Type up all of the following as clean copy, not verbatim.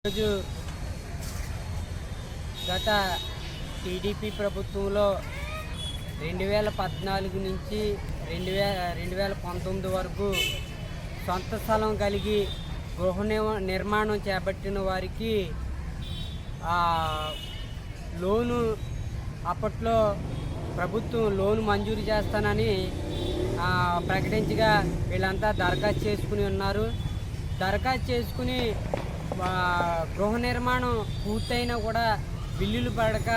రోజు గత టీడీపీ ప్రభుత్వంలో 2014 నుంచి 2019 వరకు సొంత స్థలం కలిగి గృహ నిర్మాణం చేపట్టిన వారికి లోను అప్పట్లో ప్రభుత్వం లోను మంజూరు చేస్తానని ప్రకటించగా వీళ్ళంతా దరఖాస్తు చేసుకుని ఉన్నారు. దరఖాస్తు చేసుకుని గృహ నిర్మాణం పూర్తయినా కూడా బిల్లులు పడక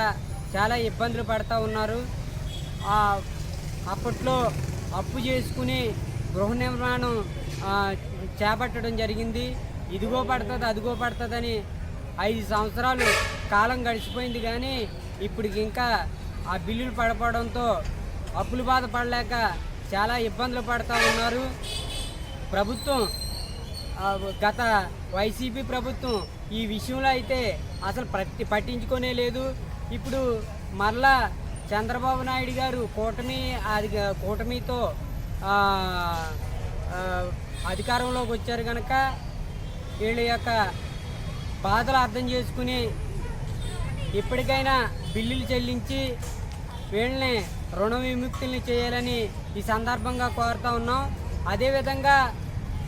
చాలా ఇబ్బందులు పడుతూ ఉన్నారు. అప్పట్లో అప్పు చేసుకుని గృహ నిర్మాణం చేపట్టడం జరిగింది. ఇదిగో పడుతుంది అదిగో పడుతుందని 5 సంవత్సరాలు కాలం గడిచిపోయింది. కానీ ఇప్పటికి ఇంకా ఆ బిల్లులు పడపడంతో అప్పులు బాధపడలేక చాలా ఇబ్బందులు పడుతూ ఉన్నారు. ప్రభుత్వం గత వైసీపీ ప్రభుత్వం ఈ విషయంలో అయితే అసలు పట్టించుకునే లేదు. ఇప్పుడు మరలా చంద్రబాబు నాయుడు గారు కూటమితో అధికారంలోకి వచ్చారు కనుక వీళ్ళ యొక్క బాధలు అర్థం చేసుకుని ఇప్పటికైనా బిల్లులు చెల్లించి వీళ్ళని రుణ విముక్తుల్ని చేయాలని ఈ సందర్భంగా కోరుతూ ఉన్నాం. అదేవిధంగా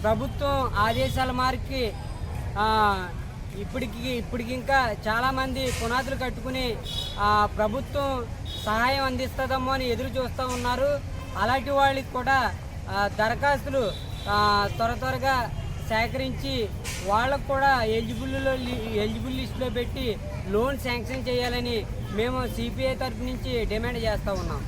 ప్రభుత్వం ఆదేశాల మేరకు ఇప్పటికి ఇంకా చాలామంది పునాదులు కట్టుకుని ప్రభుత్వం సహాయం అందిస్తుందేమో అని ఎదురు చూస్తూ ఉన్నారు. అలాంటి వాళ్ళకి కూడా దరఖాస్తులు త్వరగా సేకరించి వాళ్ళకు కూడా ఎలిజిబుల్ లిస్టులో పెట్టి లోన్ శాంక్షన్ చేయాలని మేము సిపిఐ తరఫు నుంచి డిమాండ్ చేస్తూ ఉన్నాం.